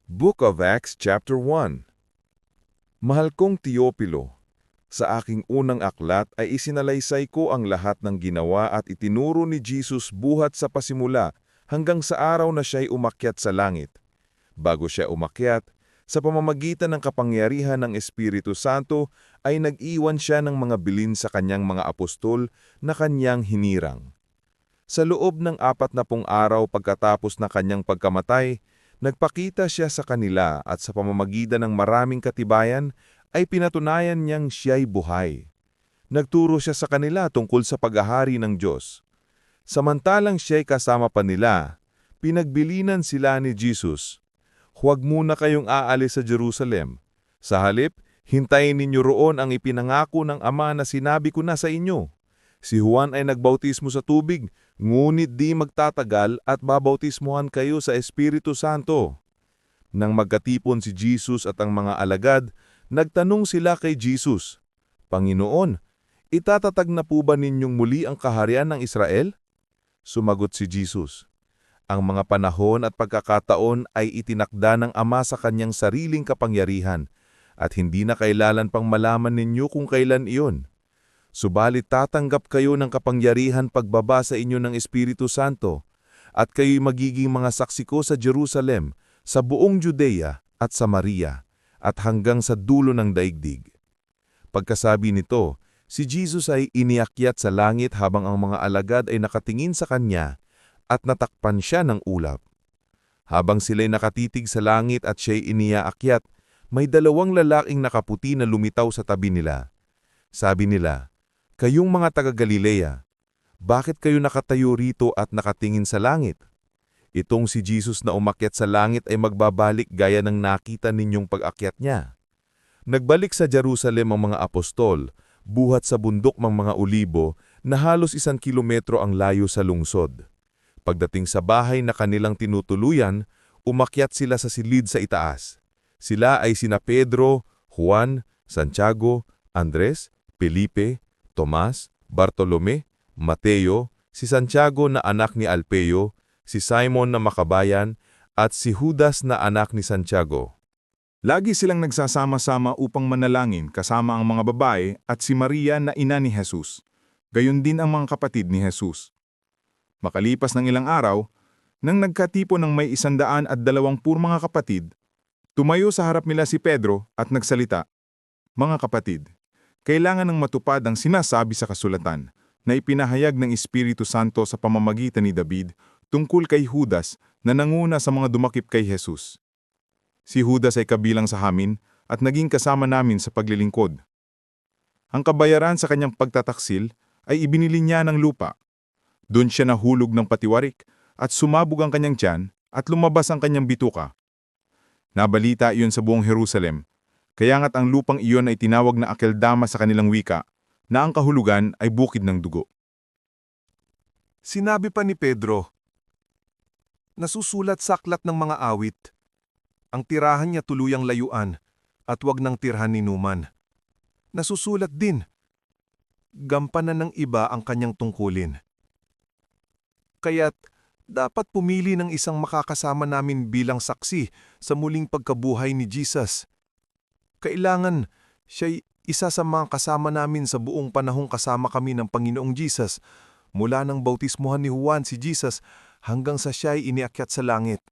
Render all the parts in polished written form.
Book of Acts chapter 1. Mahal kong Teopilo, sa aking unang aklat ay isinalaysay ko ang lahat ng ginawa at itinuro ni Jesus buhat sa pasimula hanggang sa araw na siya'y umakyat sa langit. Bago siya umakyat, sa pamamagitan ng kapangyarihan ng Espiritu Santo ay nag-iwan siya ng mga bilin sa kanyang mga apostol na kanyang hinirang. Sa loob ng 40 araw pagkatapos na kanyang pagkamatay, nagpakita siya sa kanila at sa pamamagitan ng maraming katibayan ay pinatunayan niyang siya'y buhay. Nagturo siya sa kanila tungkol sa paghahari ng Diyos. Samantalang siya'y kasama pa nila, pinagbilinan sila ni Jesus. Huwag muna kayong aalis sa Jerusalem. Sa halip, hintayin ninyo roon ang ipinangako ng Ama na sinabi ko na sa inyo. Si Juan ay nagbautismo sa tubig, ngunit di magtatagal at babautismuhan kayo sa Espiritu Santo. Nang magkatipon si Jesus at ang mga alagad, nagtanong sila kay Jesus, Panginoon, itatatag na po ba ninyong muli ang kaharian ng Israel? Sumagot si Jesus, ang mga panahon at pagkakataon ay itinakda ng Ama sa kanyang sariling kapangyarihan at hindi na kailangan pang malaman ninyo kung kailan iyon. Subalit tatanggap kayo ng kapangyarihan pagbaba sa inyo ng Espiritu Santo, at kayo'y magiging mga saksi ko sa Jerusalem, sa buong Judea at Samaria, at hanggang sa dulo ng daigdig. Pagkasabi nito, si Jesus ay iniakyat sa langit habang ang mga alagad ay nakatingin sa kanya at natakpan siya ng ulap. Habang sila'y nakatitig sa langit at siya'y iniaakyat, may dalawang lalaking nakaputi na lumitaw sa tabi nila. Sabi nila, kayong mga taga-Galilea, bakit kayo nakatayo rito at nakatingin sa langit? Itong si Jesus na umakyat sa langit ay magbabalik gaya ng nakita ninyong pag-akyat niya. Nagbalik sa Jerusalem ang mga apostol, buhat sa bundok ng mga Olibo na halos 1 kilometro ang layo sa lungsod. Pagdating sa bahay na kanilang tinutuluyan, umakyat sila sa silid sa itaas. Sila ay sina Pedro, Juan, Santiago, Andres, Felipe, Tomas, Bartolome, Mateo, si Santiago na anak ni Alpeo, si Simon na makabayan, at si Judas na anak ni Santiago. Lagi silang nagsasama-sama upang manalangin kasama ang mga babae at si Maria na ina ni Jesus. Gayon din ang mga kapatid ni Jesus. Makalipas ng ilang araw, nang nagkatipon ng may 120 mga kapatid, tumayo sa harap nila si Pedro at nagsalita, Mga kapatid, kailangan ng matupad ang sinasabi sa kasulatan na ipinahayag ng Espiritu Santo sa pamamagitan ni David tungkol kay Judas na nanguna sa mga dumakip kay Jesus. Si Judas ay kabilang sa amin at naging kasama namin sa paglilingkod. Ang kabayaran sa kanyang pagtataksil ay ibinili niya ng lupa. Doon siya nahulog ng patiwarik at sumabog ang kanyang tiyan at lumabas ang kanyang bituka. Nabalita iyon sa buong Jerusalem. Kaya nga't ang lupang iyon ay tinawag na Akeldama sa kanilang wika, na ang kahulugan ay bukid ng dugo. Sinabi pa ni Pedro, nasusulat sa aklat ng mga awit, ang tirahan niya tuluyang layuan at wag ng tirhan ni Numan. Nasusulat din, gampanan ng iba ang kanyang tungkulin. Kaya't dapat pumili ng isang makakasama namin bilang saksi sa muling pagkabuhay ni Jesus. Kailangan siya'y isa sa mga kasama namin sa buong panahong kasama kami ng Panginoong Jesus, mula nang bautismuhan ni Juan si Jesus hanggang sa siya'y iniakyat sa langit.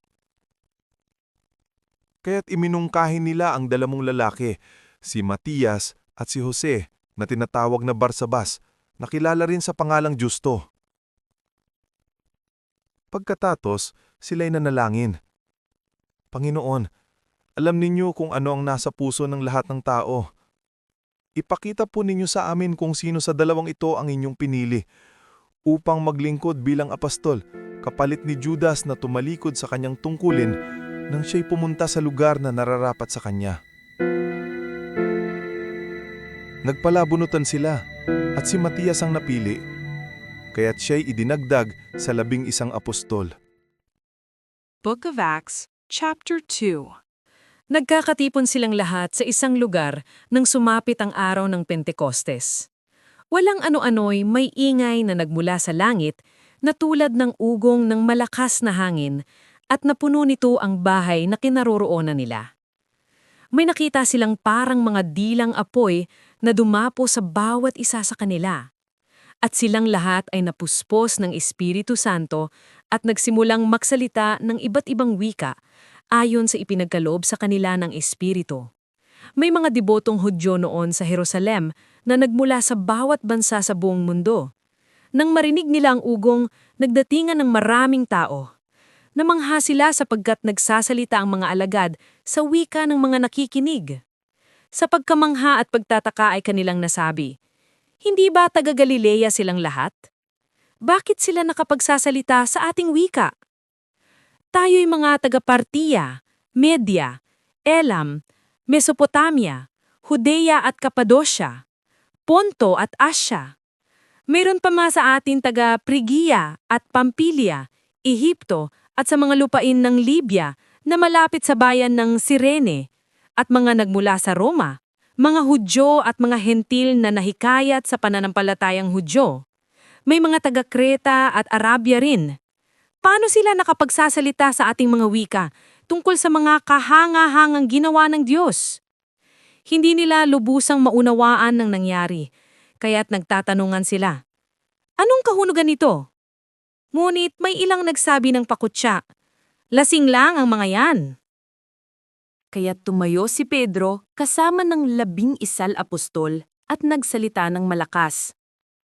Kaya't iminungkahin nila ang 2 lalaki, si Matias at si Jose, na tinatawag na Barsabas, na kilala rin sa pangalang Justo. Pagkatapos, sila'y nanalangin. Panginoon, alam ninyo kung ano ang nasa puso ng lahat ng tao. Ipakita po ninyo sa amin kung sino sa 2 ito ang inyong pinili upang maglingkod bilang apostol, kapalit ni Judas na tumalikod sa kanyang tungkulin nang siya'y pumunta sa lugar na nararapat sa kanya. Nagpalabunutan sila at si Matias ang napili, kaya't siya'y idinagdag sa 11 apostol. Book of Acts, Chapter 2. Nagkakatipon silang lahat sa isang lugar nang sumapit ang araw ng Pentekostes. Walang ano-ano'y may ingay na nagmula sa langit na tulad ng ugong ng malakas na hangin at napuno nito ang bahay na kinaroroonan nila. May nakita silang parang mga dilang apoy na dumapo sa bawat isa sa kanila. At silang lahat ay napuspos ng Espiritu Santo at nagsimulang magsalita ng iba't ibang wika ayon sa ipinagkaloob sa kanila ng Espiritu. May mga debotong Hudyo noon sa Jerusalem na nagmula sa bawat bansa sa buong mundo. Nang marinig nila ang ugong, nagdatingan ng maraming tao. Namangha sila sapagkat nagsasalita ang mga alagad sa wika ng mga nakikinig. Sa pagkamangha at pagtataka ay kanilang nasabi, "Hindi ba taga Galilea silang lahat? Bakit sila nakapagsasalita sa ating wika? Tayo'y mga taga Partia, Media, Elam, Mesopotamia, Judea at Cappadocia, Ponto at Asya. Mayroon pa sa atin taga Phrygia at Pamphylia, Ehipto at sa mga lupain ng Libya na malapit sa bayan ng Cirene at mga nagmula sa Roma, mga Hudyo at mga Hentil na nahikayat sa pananampalatayang Hudyo. May mga taga Creta at Arabia rin. Paano sila nakapagsasalita sa ating mga wika tungkol sa mga kahanga-hangang ginawa ng Diyos? Hindi nila lubusang maunawaan ng nangyari, kaya't nagtatanungan sila, "Anong kahunugan nito?" Ngunit may ilang nagsabi ng pakutya, "Lasing lang ang mga yan." Kaya't tumayo si Pedro kasama ng 11 apostol at nagsalita ng malakas,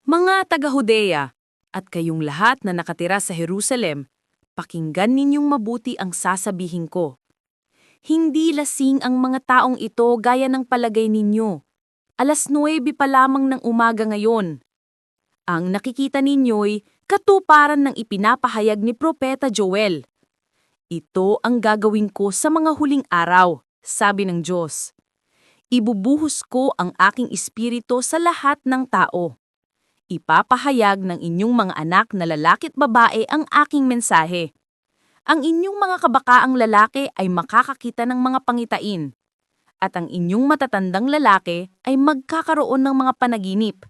"Mga taga-Judea, at kayong lahat na nakatira sa Jerusalem, pakinggan ninyong mabuti ang sasabihin ko. Hindi lasing ang mga taong ito gaya ng palagay ninyo. 9:00 pa lamang ng umaga ngayon. Ang nakikita ninyo'y katuparan ng ipinapahayag ni Propeta Joel. Ito ang gagawin ko sa mga huling araw, sabi ng Diyos. Ibubuhos ko ang aking espiritu sa lahat ng tao. Ipapahayag ng inyong mga anak na lalaki't babae ang aking mensahe. Ang inyong mga kabakaang lalaki ay makakakita ng mga pangitain, at ang inyong matatandang lalaki ay magkakaroon ng mga panaginip.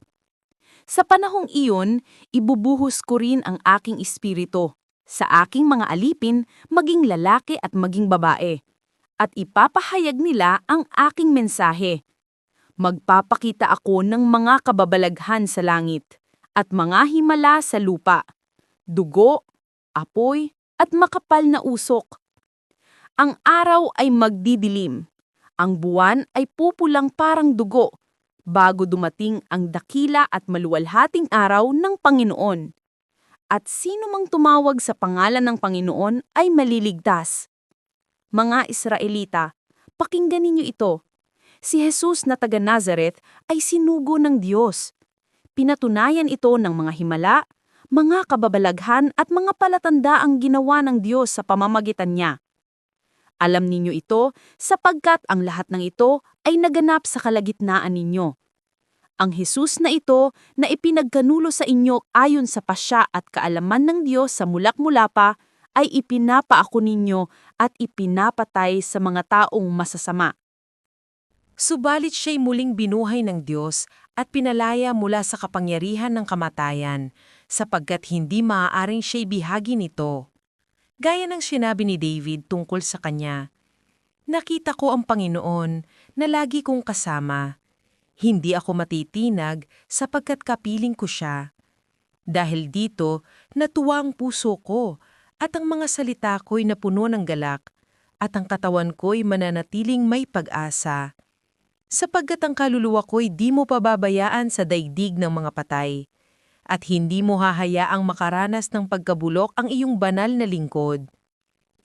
Sa panahong iyon, ibubuhos ko rin ang aking espiritu sa aking mga alipin, maging lalaki at maging babae, at ipapahayag nila ang aking mensahe. Magpapakita ako ng mga kababalaghan sa langit at mga himala sa lupa, dugo, apoy, at makapal na usok. Ang araw ay magdidilim, ang buwan ay pupulang parang dugo, bago dumating ang dakila at maluwalhating araw ng Panginoon. At sino mang tumawag sa pangalan ng Panginoon ay maliligtas. Mga Israelita, pakinggan ninyo ito. Si Jesus na taga Nazareth ay sinugo ng Diyos. Pinatunayan ito ng mga himala, mga kababalaghan at mga palatanda ang ginawa ng Diyos sa pamamagitan niya. Alam ninyo ito sapagkat ang lahat ng ito ay naganap sa kalagitnaan ninyo. Ang Jesus na ito na ipinagkanulo sa inyo ayon sa pasya at kaalaman ng Diyos sa mulak-mula pa ay ipinapaako ninyo at ipinapatay sa mga taong masasama. Subalit siya'y muling binuhay ng Diyos at pinalaya mula sa kapangyarihan ng kamatayan, sapagkat hindi maaaring siya'y bihagi nito. Gaya ng sinabi ni David tungkol sa kanya, "Nakita ko ang Panginoon na lagi kong kasama. Hindi ako matitinag sapagkat kapiling ko siya. Dahil dito, natuwa ang puso ko at ang mga salita ko'y napuno ng galak at ang katawan ko'y mananatiling may pag-asa. Sapagkat ang kaluluwa ko'y di mo pababayaan sa daigdig ng mga patay, at hindi mo hahayaang makaranas ng pagkabulok ang iyong banal na lingkod.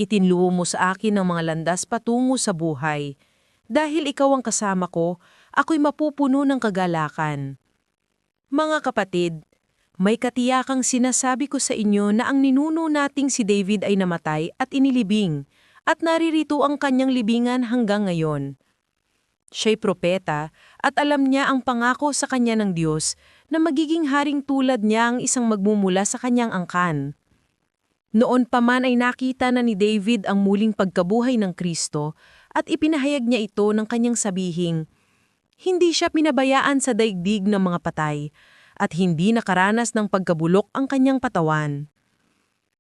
Itinluho mo sa akin ang mga landas patungo sa buhay. Dahil ikaw ang kasama ko, ako'y mapupuno ng kagalakan." Mga kapatid, may katiyakang sinasabi ko sa inyo na ang ninuno nating si David ay namatay at inilibing, at naririto ang kanyang libingan hanggang ngayon. Siya'y propeta at alam niya ang pangako sa kanya ng Diyos na magiging haring tulad niya ang isang magmumula sa kanyang angkan. Noon pa man ay nakita na ni David ang muling pagkabuhay ng Kristo at ipinahayag niya ito ng kanyang sabihing, hindi siya pinabayaan sa daigdig ng mga patay at hindi nakaranas ng pagkabulok ang kanyang patawan.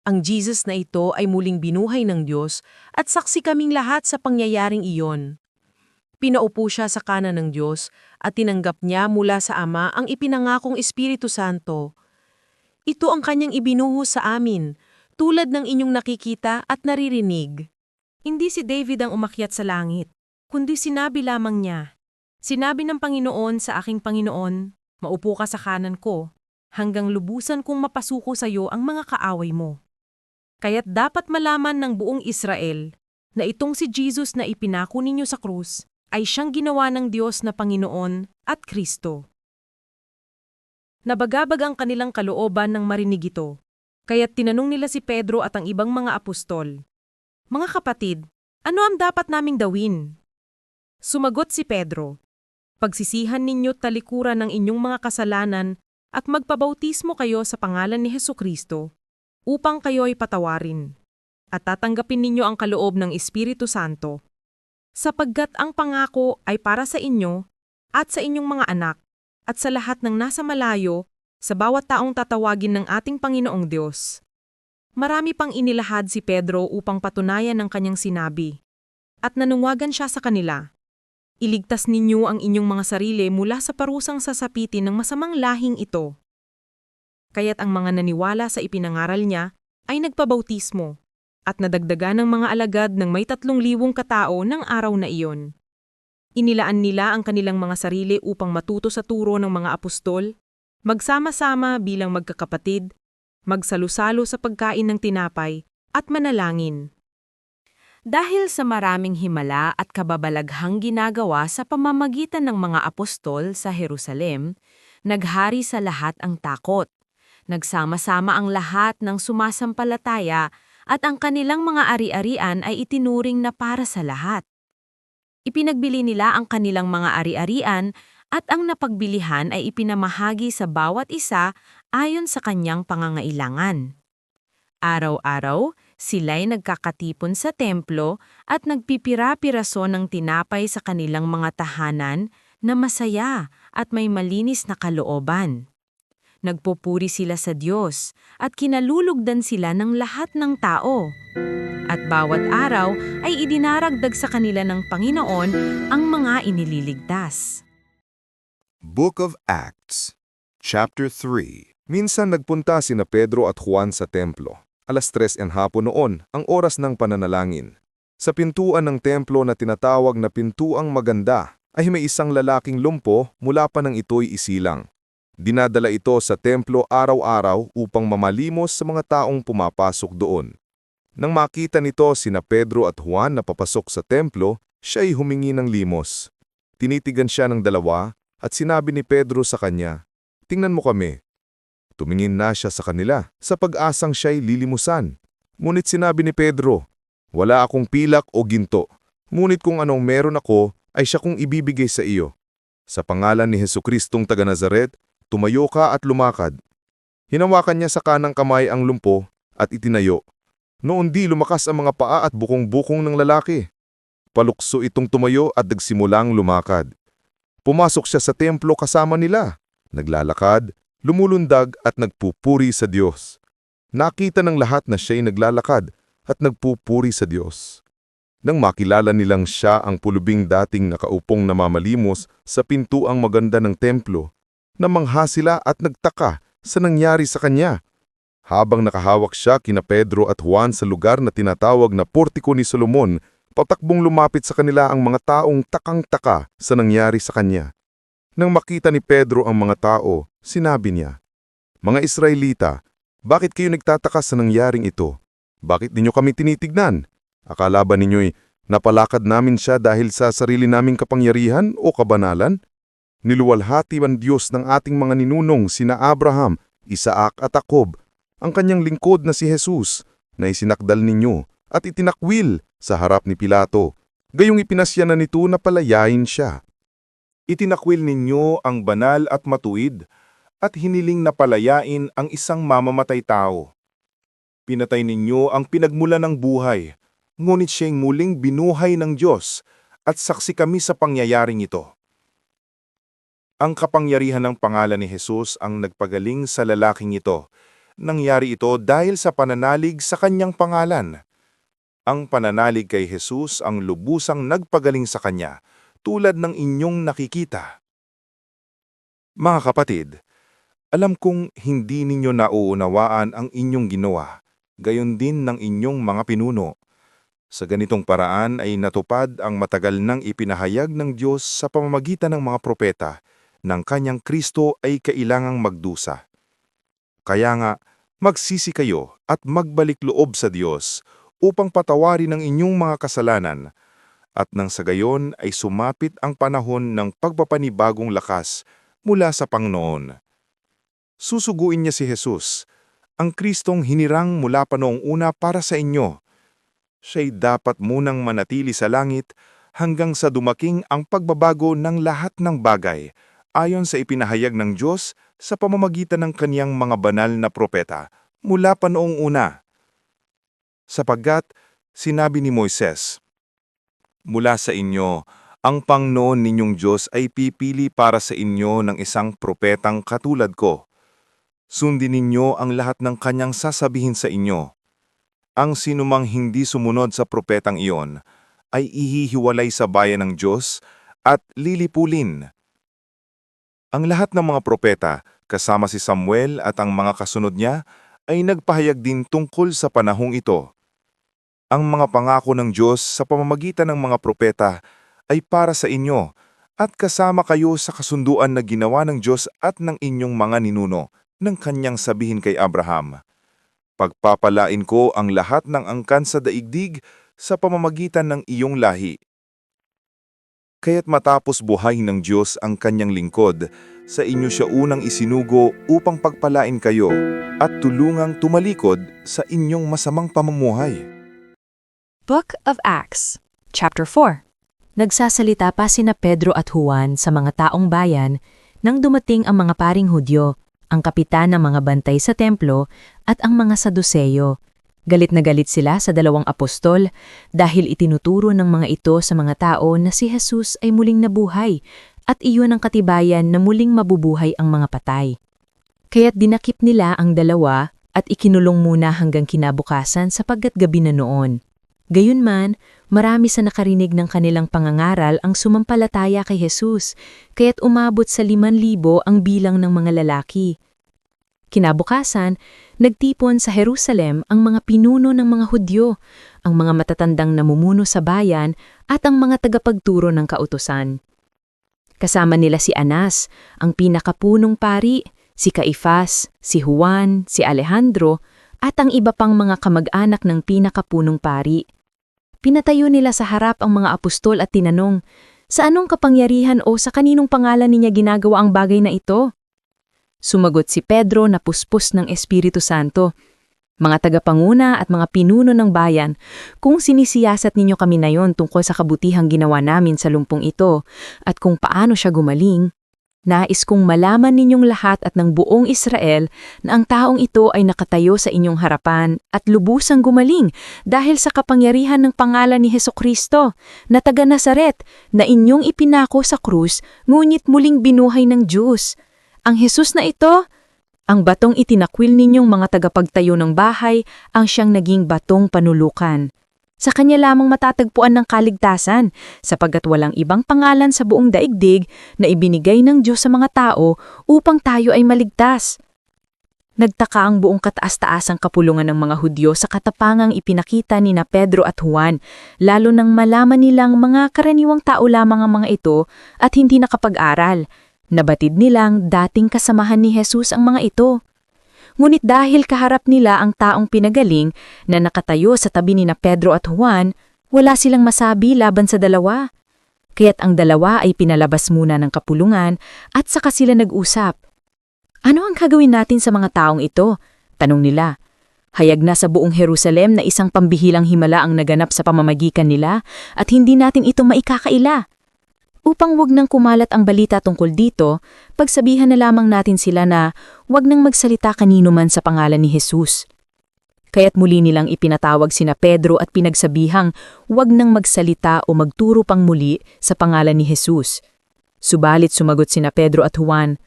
Ang Jesus na ito ay muling binuhay ng Diyos at saksi kaming lahat sa pangyayaring iyon. Pinaupo siya sa kanan ng Diyos at tinanggap niya mula sa Ama ang ipinangakong Espiritu Santo. Ito ang kanyang ibinuhos sa amin, tulad ng inyong nakikita at naririnig. Hindi si David ang umakyat sa langit, kundi sinabi lamang niya, "Sinabi ng Panginoon sa aking Panginoon, maupo ka sa kanan ko, hanggang lubusan kong mapasuko sa iyo ang mga kaaway mo." Kaya't dapat malaman ng buong Israel na itong si Jesus na ipinako ninyo sa krus ay siyang ginawa ng Diyos na Panginoon at Kristo. Nabagabag ang kanilang kalooban nang marinig ito, kaya't tinanong nila si Pedro at ang ibang mga apostol, "Mga kapatid, ano ang dapat naming gawin?" Sumagot si Pedro, "Pagsisihan ninyo't talikuran ng inyong mga kasalanan at magpabautismo kayo sa pangalan ni Hesukristo upang kayo'y patawarin. At tatanggapin ninyo ang kaloob ng Espiritu Santo, sapagkat ang pangako ay para sa inyo at sa inyong mga anak at sa lahat ng nasa malayo, sa bawat taong tatawagin ng ating Panginoong Diyos." Marami pang inilahad si Pedro upang patunayan ang kanyang sinabi. At nanungagan siya sa kanila, "Iligtas ninyo ang inyong mga sarili mula sa parusang sasapitin ng masamang lahing ito." Kaya't ang mga naniwala sa ipinangaral niya ay nagpabautismo at nadagdagan ng mga alagad ng may 3,000 katao ng araw na iyon. Inilaan nila ang kanilang mga sarili upang matuto sa turo ng mga apostol, magsama-sama bilang magkakapatid, magsalusalo sa pagkain ng tinapay, at manalangin. Dahil sa maraming himala at kababalaghang ginagawa sa pamamagitan ng mga apostol sa Jerusalem, naghari sa lahat ang takot. Nagsama-sama ang lahat ng sumasampalataya at ang kanilang mga ari-arian ay itinuring na para sa lahat. Ipinagbili nila ang kanilang mga ari-arian at ang napagbilihan ay ipinamahagi sa bawat isa ayon sa kanyang pangangailangan. Araw-araw, sila'y nagkakatipon sa templo at nagpipira-piraso ng tinapay sa kanilang mga tahanan na masaya at may malinis na kalooban. Nagpupuri sila sa Diyos at kinalulugdan sila ng lahat ng tao. At bawat araw ay idinaragdag sa kanila ng Panginoon ang mga inililigtas. Book of Acts, Chapter 3. Minsan nagpunta sina Pedro at Juan sa templo. 3:00 ng hapon noon, ang oras ng pananalangin. Sa pintuan ng templo na tinatawag na Pintuang Maganda ay may isang lalaking lumpo mula pa nang ito'y isilang. Dinadala ito sa templo araw-araw upang mamalimos sa mga taong pumapasok doon. Nang makita nito sina Pedro at Juan na papasok sa templo, siya'y humingi ng limos. Tinitigan siya ng dalawa at sinabi ni Pedro sa kanya, "Tingnan mo kami." Tumingin na siya sa kanila sa pag-asang siya'y lilimusan. Ngunit sinabi ni Pedro, "Wala akong pilak o ginto. Ngunit kung anong meron ako ay siya kong ibibigay sa iyo. Sa pangalan ni Jesucristong taga Nazaret, tumayo ka at lumakad." Hinawakan niya sa kanang kamay ang lumpo at itinayo. Noon di lumakas ang mga paa at bukong-bukong ng lalaki. Palukso itong tumayo at nagsimulang lumakad. Pumasok siya sa templo kasama nila. Naglalakad, lumulundag at nagpupuri sa Diyos. Nakita ng lahat na siya'y naglalakad at nagpupuri sa Diyos. Nang makilala nilang siya ang pulubing dating nakaupong namamalimos sa Pintuang Maganda ng templo, namangha sila at nagtaka sa nangyari sa kanya. Habang nakahawak siya kina Pedro at Juan sa lugar na tinatawag na Portiko ni Solomon, patakbong lumapit sa kanila ang mga taong takang-taka sa nangyari sa kanya. Nang makita ni Pedro ang mga tao, sinabi niya, "Mga Israelita, bakit kayo nagtataka sa nangyaring ito? Bakit ninyo kami tinitignan? Akala ba ninyo'y napalakad namin siya dahil sa sarili naming kapangyarihan o kabanalan? Niluwalhati ang Diyos ng ating mga ninunong sina Abraham, Isaac at Jacob, ang kanyang lingkod na si Jesus, na isinakdal ninyo at itinakwil sa harap ni Pilato, gayong ipinasya na nito na palayain siya. Itinakwil ninyo ang banal at matuwid at hiniling na palayain ang isang mamamatay tao. Pinatay ninyo ang pinagmula ng buhay, ngunit siya'y muling binuhay ng Diyos at saksi kami sa pangyayaring ito. Ang kapangyarihan ng pangalan ni Jesus ang nagpagaling sa lalaking ito Nangyari ito dahil sa pananalig sa kanyang pangalan. Ang pananalig kay Jesus ang lubusang nagpagaling sa kanya, tulad ng inyong nakikita. Mga kapatid, alam kong hindi ninyo nauunawaan ang inyong ginawa, gayon din ng inyong mga pinuno. Sa ganitong paraan ay natupad ang matagal nang ipinahayag ng Diyos sa pamamagitan ng mga propeta ng kanyang Kristo ay kailangang magdusa. Kaya nga, magsisi kayo at magbalik loob sa Diyos upang patawarin ang inyong mga kasalanan at nang sa gayon ay sumapit ang panahon ng pagpapanibagong lakas mula sa Panginoon. Susuguin niya si Jesus, ang Kristong hinirang mula pa noong una para sa inyo. Siya'y dapat munang manatili sa langit hanggang sa dumaking ang pagbabago ng lahat ng bagay ayon sa ipinahayag ng Diyos sa pamamagitan ng kaniyang mga banal na propeta mula pa noong una. Sapagkat sinabi ni Moises, "Mula sa inyo, ang Panginoon ninyong Diyos ay pipili para sa inyo ng isang propetang katulad ko. Sundin ninyo ang lahat ng kanyang sasabihin sa inyo. Ang sinumang hindi sumunod sa propetang iyon ay ihihiwalay sa bayan ng Diyos at lilipulin." Ang lahat ng mga propeta, kasama si Samuel at ang mga kasunod niya, ay nagpahayag din tungkol sa panahong ito. Ang mga pangako ng Diyos sa pamamagitan ng mga propeta ay para sa inyo at kasama kayo sa kasunduan na ginawa ng Diyos at ng inyong mga ninuno ng kanyang sabihin kay Abraham. "Pagpapalain ko ang lahat ng angkan sa daigdig sa pamamagitan ng iyong lahi." Kaya't matapos buhay ng Diyos ang kanyang lingkod, sa inyo siya unang isinugo upang pagpalain kayo at tulungang tumalikod sa inyong masamang pamumuhay. Book of Acts, Chapter 4. Nagsasalita pa sina Pedro at Juan sa mga taong bayan nang dumating ang mga paring Hudyo, ang kapitan ng mga bantay sa templo at ang mga Saduseyo. Galit na galit sila sa dalawang apostol dahil itinuturo ng mga ito sa mga tao na si Jesus ay muling nabuhay at iyon ang katibayan na muling mabubuhay ang mga patay. Kaya't dinakip nila ang dalawa at ikinulong muna hanggang kinabukasan sapagkat gabi na noon. Gayunman, marami sa nakarinig ng kanilang pangangaral ang sumampalataya kay Jesus, kaya't umabot sa 5,000 ang bilang ng mga lalaki. Kinabukasan, nagtipon sa Jerusalem ang mga pinuno ng mga Hudyo, ang mga matatandang namumuno sa bayan at ang mga tagapagturo ng kautusan. Kasama nila si Anas, ang pinakapunong pari, si Caifás, si Juan, si Alejandro, at ang iba pang mga kamag-anak ng pinakapunong pari. Pinatayo nila sa harap ang mga apostol at tinanong, "Sa anong kapangyarihan o sa kaninong pangalan niya ginagawa ang bagay na ito?" Sumagot si Pedro na puspos ng Espiritu Santo, "Mga tagapanguna at mga pinuno ng bayan, kung sinisiyasat ninyo kami nayon tungkol sa kabutihang ginawa namin sa lumpong ito at kung paano siya gumaling, nais kong malaman ninyong lahat at ng buong Israel na ang taong ito ay nakatayo sa inyong harapan at lubusang gumaling dahil sa kapangyarihan ng pangalan ni Hesukristo na taga Nazaret na inyong ipinako sa krus ngunit muling binuhay ng Diyos. Ang Jesus na ito, ang batong itinakwil ninyong mga tagapagtayo ng bahay, ang siyang naging batong panulukan. Sa kanya lamang matatagpuan ng kaligtasan, sapagkat walang ibang pangalan sa buong daigdig na ibinigay ng Diyos sa mga tao upang tayo ay maligtas." Nagtaka ang buong kataas-taasang kapulungan ng mga Hudyo sa katapangang ipinakita ni na Pedro at Juan, lalo nang malaman nilang mga karaniwang tao lamang ang mga ito at hindi nakapag-aral. Nabatid nilang dating kasamahan ni Jesus ang mga ito. Ngunit dahil kaharap nila ang taong pinagaling na nakatayo sa tabi ni na Pedro at Juan, wala silang masabi laban sa dalawa. Kaya't ang dalawa ay pinalabas muna ng kapulungan at saka sila nag-usap. "Ano ang gagawin natin sa mga taong ito?" tanong nila. "Hayag na sa buong Jerusalem na isang pambihilang himala ang naganap sa pamamagitan nila at hindi natin ito maikakaila. Upang wag nang kumalat ang balita tungkol dito, pagsabihan na lamang natin sila na wag nang magsalita kanino man sa pangalan ni Jesus." Kaya't muli nilang ipinatawag sina Pedro at pinagsabihang wag nang magsalita o magturo pang muli sa pangalan ni Jesus. Subalit sumagot sina Pedro at Juan,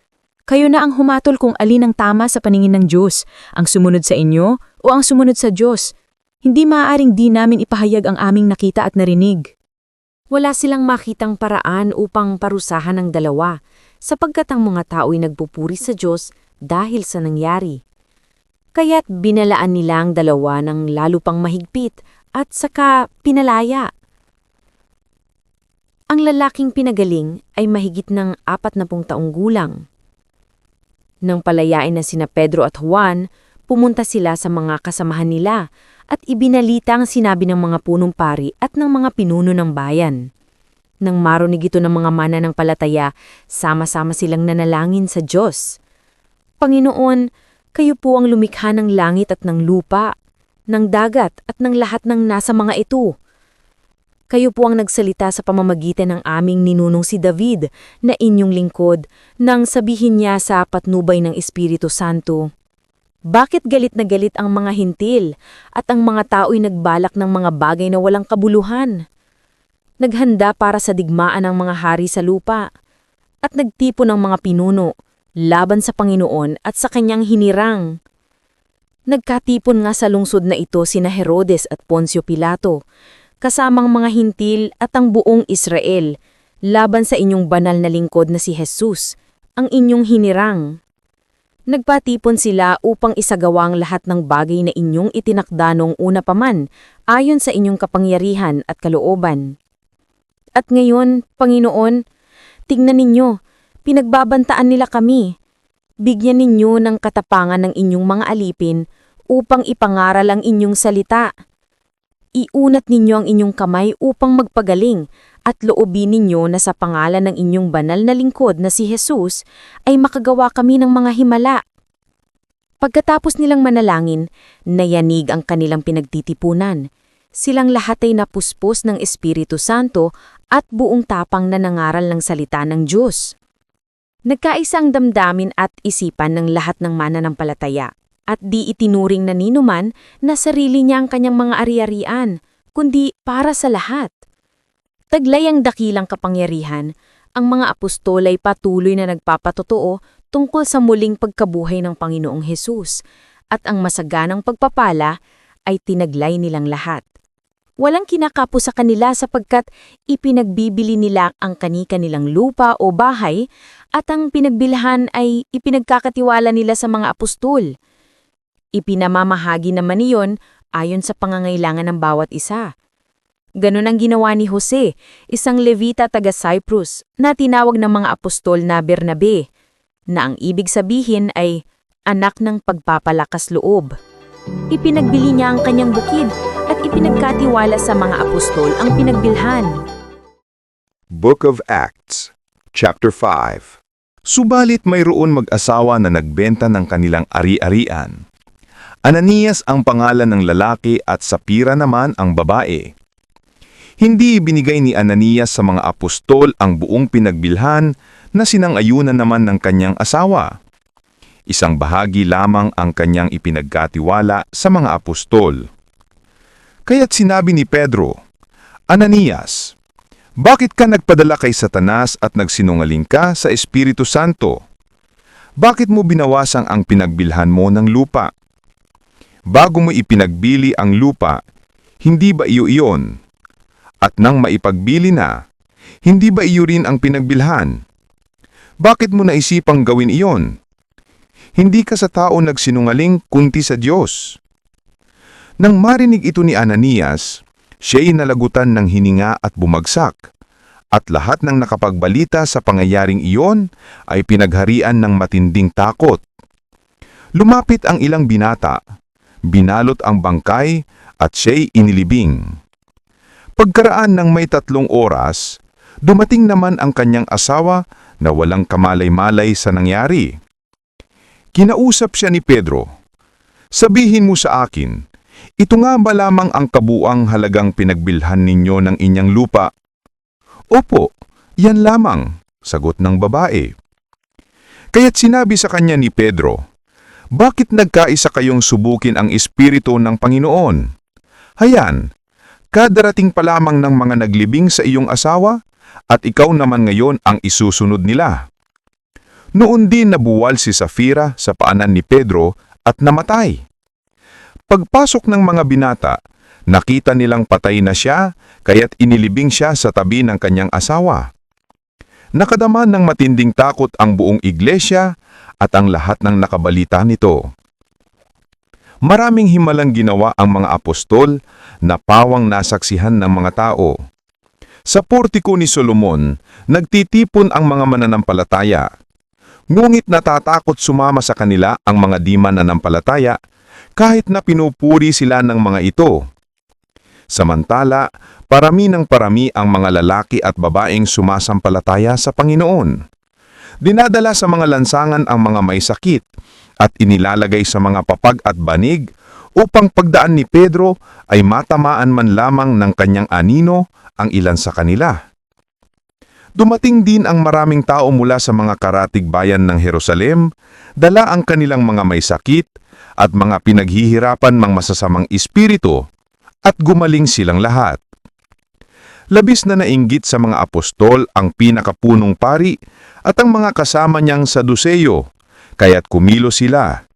Kayo na ang humatol kung alin ang tama sa paningin ng Diyos, ang sumunod sa inyo o ang sumunod sa Diyos. Hindi maaaring di namin ipahayag ang aming nakita at narinig. Wala silang makitang paraan upang parusahan ang dalawa, sapagkat ang mga tao'y nagpupuri sa Diyos dahil sa nangyari. Kaya't binalaan nila ang dalawa ng lalo pang mahigpit at saka pinalaya. Ang lalaking pinagaling ay mahigit ng 40 taong gulang. Nang palayain na sina Pedro at Juan, pumunta sila sa mga kasamahan nila at ibinalita ang sinabi ng mga punong pari at ng mga pinuno ng bayan. Nang marinig ito ng mga mananampalataya, sama-sama silang nanalangin sa Diyos. Panginoon, kayo po ang lumikha ng langit at ng lupa, ng dagat at ng lahat ng nasa mga ito. Kayo po ang nagsalita sa pamamagitan ng aming ninunong si David na inyong lingkod nang sabihin niya sa patnubay ng Espiritu Santo. Bakit galit na galit ang mga hintil at ang mga tao'y nagbalak ng mga bagay na walang kabuluhan? Naghanda para sa digmaan ng mga hari sa lupa at nagtipon ng mga pinuno laban sa Panginoon at sa kanyang hinirang. Nagkatipon nga sa lungsod na ito sina Herodes at Poncio Pilato, kasamang mga hintil at ang buong Israel, laban sa inyong banal na lingkod na si Jesus, ang inyong hinirang. Nagpatipon sila upang isagawa ang lahat ng bagay na inyong itinakda noong una pa man, ayon sa inyong kapangyarihan at kalooban. At ngayon, Panginoon, tingnan ninyo, pinagbabantaan nila kami. Bigyan ninyo ng katapangan ng inyong mga alipin upang ipangaral ang inyong salita. Iunat ninyo ang inyong kamay upang magpagaling at loobin ninyo na sa pangalan ng inyong banal na lingkod na si Jesus ay makagawa kami ng mga himala. Pagkatapos nilang manalangin, nayanig ang kanilang pinagtitipunan. Silang lahat ay napuspos ng Espiritu Santo at buong tapang na nangaral ng salita ng Diyos. Nagkaisang damdamin at isipan ng lahat ng mananampalataya. At di itinuring na ninuman na sarili niya ang kanyang mga ari-arian, kundi para sa lahat. Taglay ang dakilang kapangyarihan, ang mga apostol ay patuloy na nagpapatotoo tungkol sa muling pagkabuhay ng Panginoong Hesus, at ang masaganang pagpapala ay tinaglay nilang lahat. Walang kinakapo sa kanila sapagkat ipinagbibili nila ang kani-kanilang lupa o bahay at ang pinagbilhan ay ipinagkakatiwala nila sa mga apostol. Ipinamamahagi naman niyon ayon sa pangangailangan ng bawat isa. Ganon ang ginawa ni Jose, isang Levita taga Cyprus na tinawag ng mga apostol na Bernabe, na ang ibig sabihin ay anak ng pagpapalakas loob. Ipinagbili niya ang kanyang bukid at ipinagkatiwala sa mga apostol ang pinagbilhan. Book of Acts, Chapter 5. Subalit mayroon mag-asawa na nagbenta ng kanilang ari-arian. Ananias ang pangalan ng lalaki at Sapira naman ang babae. Hindi ibinigay ni Ananias sa mga apostol ang buong pinagbilhan na sinang-ayunan naman ng kanyang asawa. Isang bahagi lamang ang kanyang ipinagkatiwala sa mga apostol. Kaya't sinabi ni Pedro, Ananias, bakit ka nagpadala kay Satanas at nagsinungaling ka sa Espiritu Santo? Bakit mo binawasang ang pinagbilhan mo ng lupa? Bago mo ipinagbili ang lupa, hindi ba iyo iyon? At nang maipagbili na, hindi ba iyo rin ang pinagbilhan? Bakit mo naisipang gawin iyon? Hindi ka sa tao nagsinungaling kundi sa Diyos. Nang marinig ito ni Ananias, siya'y nalagutan ng hininga at bumagsak, at lahat ng nakapagbalita sa pangyayaring iyon ay pinagharian ng matinding takot. Lumapit ang ilang binata, binalot ang bangkay at siya'y inilibing. Pagkaraan ng may 3 oras, dumating naman ang kanyang asawa na walang kamalay-malay sa nangyari. Kinausap siya ni Pedro, sabihin mo sa akin, ito nga ba lamang ang kabuang halagang pinagbilhan ninyo ng inyang lupa? Opo, yan lamang, sagot ng babae. Kaya't sinabi sa kanya ni Pedro, bakit nagkaisa kayong subukin ang Espiritu ng Panginoon? Hayan, kadarating pa lamang ng mga naglibing sa iyong asawa, at ikaw naman ngayon ang isusunod nila. Noon din nabuwal si Safira sa paanan ni Pedro at namatay. Pagpasok ng mga binata, nakita nilang patay na siya, kaya't inilibing siya sa tabi ng kanyang asawa. Nakadama ng matinding takot ang buong iglesia at ang lahat ng nakabalita nito. Maraming himalang ginawa ang mga apostol na pawang nasaksihan ng mga tao. Sa portiko ni Solomon, nagtitipon ang mga mananampalataya. Ngunit natatakot sumama sa kanila ang mga di mananampalataya kahit na pinupuri sila ng mga ito. Samantala, parami ng parami ang mga lalaki at babaeng sumasampalataya sa Panginoon. Dinadala sa mga lansangan ang mga may sakit at inilalagay sa mga papag at banig upang pagdaan ni Pedro ay matamaan man lamang ng kanyang anino ang ilan sa kanila. Dumating din ang maraming tao mula sa mga karatig bayan ng Jerusalem, dala ang kanilang mga may sakit at mga pinaghihirapan mang masasamang espiritu, at gumaling silang lahat. Labis na nainggit sa mga apostol ang pinakapunong pari at ang mga kasama niyang Saduseyo, kaya't kumilo sila.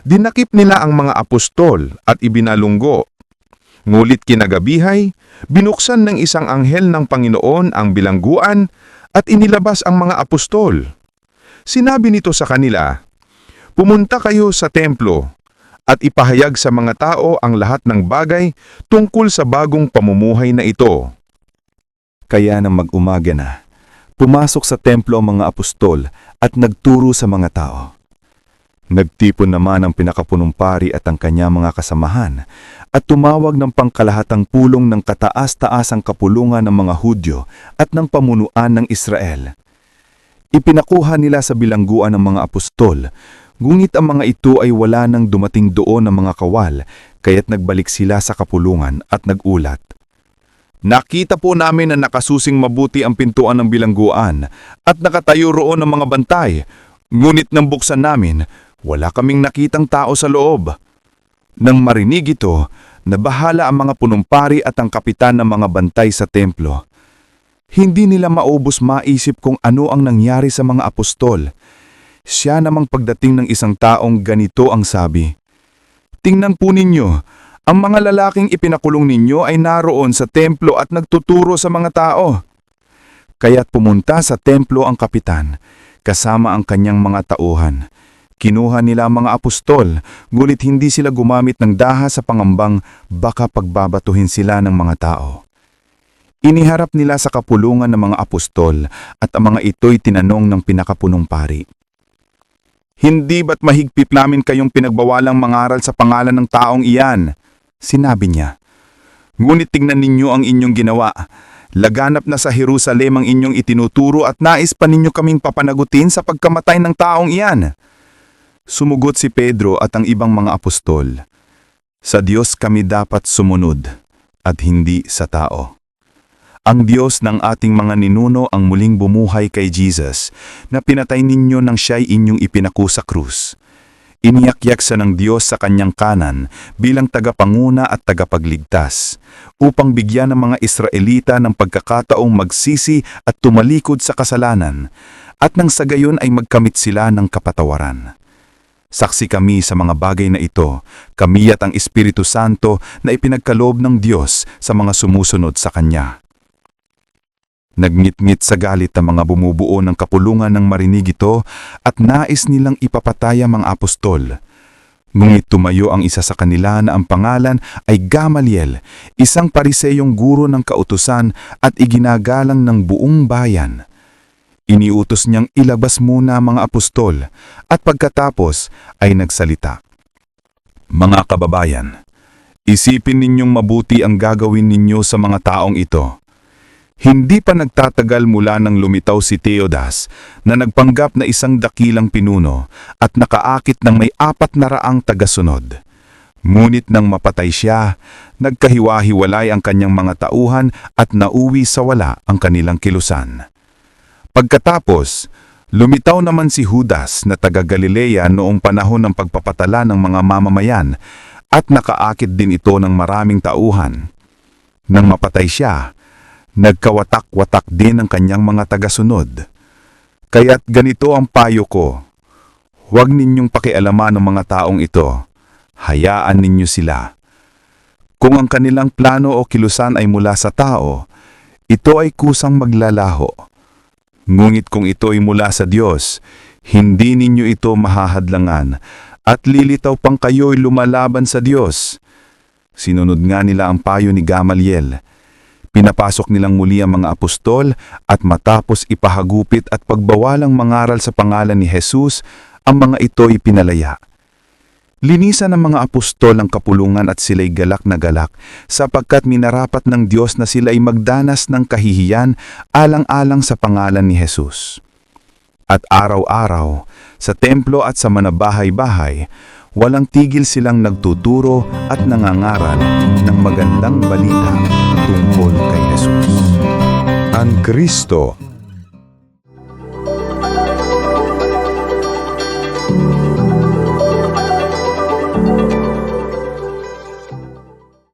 Dinakip nila ang mga apostol at ibinalunggo. Ngulit kinagabihay, binuksan ng isang anghel ng Panginoon ang bilangguan at inilabas ang mga apostol. Sinabi nito sa kanila, "Pumunta kayo sa templo at ipahayag sa mga tao ang lahat ng bagay tungkol sa bagong pamumuhay na ito." Kaya nang mag-umaga na, pumasok sa templo ang mga apostol at nagturo sa mga tao. Nagtipon naman ang pinakapunong pari at ang kanya mga kasamahan at tumawag ng pangkalahatang pulong ng kataas-taasang kapulungan ng mga Hudyo at ng pamunuan ng Israel. Ipinakuha nila sa bilangguan ng mga apostol, ngunit ang mga ito ay wala nang dumating doon ng mga kawal, kaya't nagbalik sila sa kapulungan at nagulat. "Nakita po namin na nakasusing mabuti ang pintuan ng bilangguan at nakatayo roon ang mga bantay, ngunit nang buksan namin, wala kaming nakitang tao sa loob." Nang marinig ito, nabahala ang mga punumpari at ang kapitan ng mga bantay sa templo. Hindi nila maubos maisip kung ano ang nangyari sa mga apostol. Siya namang pagdating ng isang taong ganito ang sabi, "Tingnan po ninyo, ang mga lalaking ipinakulong ninyo ay naroon sa templo at nagtuturo sa mga tao." Kaya't pumunta sa templo ang kapitan, kasama ang kanyang mga tauhan. Kinuha nila ang mga apostol, ngulit hindi sila gumamit ng daha sa pangambang baka pagbabatuhin sila ng mga tao. Iniharap nila sa kapulungan ng mga apostol at ang mga ito'y tinanong ng pinakapunong pari, "Hindi ba't mahigpit namin kayong pinagbawalang mangaral sa pangalan ng taong iyan?" Sinabi niya, "Ngunit tingnan ninyo ang inyong ginawa. Laganap na sa Jerusalem ang inyong itinuturo at nais pa ninyo kaming papanagutin sa pagkamatay ng taong iyan." Sumugot si Pedro at ang ibang mga apostol, "Sa Diyos kami dapat sumunod at hindi sa tao. Ang Diyos ng ating mga ninuno ang muling bumuhay kay Jesus na pinatay ninyo nang siya'y inyong ipinaku sa krus. Iniyakyak siya ng Diyos sa kanyang kanan bilang tagapanguna at tagapagligtas upang bigyan ng mga Israelita ng pagkakataong magsisi at tumalikod sa kasalanan at nang sa gayon ay magkamit sila ng kapatawaran. Saksi kami sa mga bagay na ito, kami at ang Espiritu Santo na ipinagkaloob ng Diyos sa mga sumusunod sa Kanya." Nagngit-ngit sa galit ang mga bumubuo ng kapulungan ng marinig ito at nais nilang ipapatay ang mga apostol. Ngunit tumayo ang isa sa kanila na ang pangalan ay Gamaliel, isang pariseyong guro ng kautusan at iginagalang ng buong bayan. Iniutos niyang ilabas muna ang mga apostol at pagkatapos ay nagsalita, "Mga kababayan, isipin ninyong mabuti ang gagawin ninyo sa mga taong ito. Hindi pa nagtatagal mula nang lumitaw si Teodas na nagpanggap na isang dakilang pinuno at nakaakit ng may 400 tagasunod. Ngunit nang mapatay siya, nagkahiwa-hiwalay ang kanyang mga tauhan at nauwi sa wala ang kanilang kilusan. Pagkatapos, lumitaw naman si Judas na taga Galilea noong panahon ng pagpapatala ng mga mamamayan at nakaakit din ito ng maraming tauhan. Nang mapatay siya, nagkawatak-watak din ang kanyang mga tagasunod. Kaya't ganito ang payo ko. Huwag ninyong pakialaman ng mga taong ito. Hayaan ninyo sila. Kung ang kanilang plano o kilusan ay mula sa tao, ito ay kusang maglalaho. Ngunit kung ito ay mula sa Diyos, hindi ninyo ito mahahadlangan at lilitaw pang kayo'y lumalaban sa Diyos. Sinunod nga nila ang payo ni Gamaliel. Pinapasok nilang muli ang mga apostol at matapos ipahagupit at pagbawalang mangaral sa pangalan ni Jesus, ang mga ito'y pinalaya. Linisan ng mga apostol ang kapulungan at sila'y galak na galak sapagkat minarapat ng Diyos na sila'y magdanas ng kahihiyan alang-alang sa pangalan ni Jesus. At araw-araw, sa templo at sa manabahay-bahay, walang tigil silang nagtuturo at nangangaral ng magandang balita tungkol kay Jesus. Ang Kristo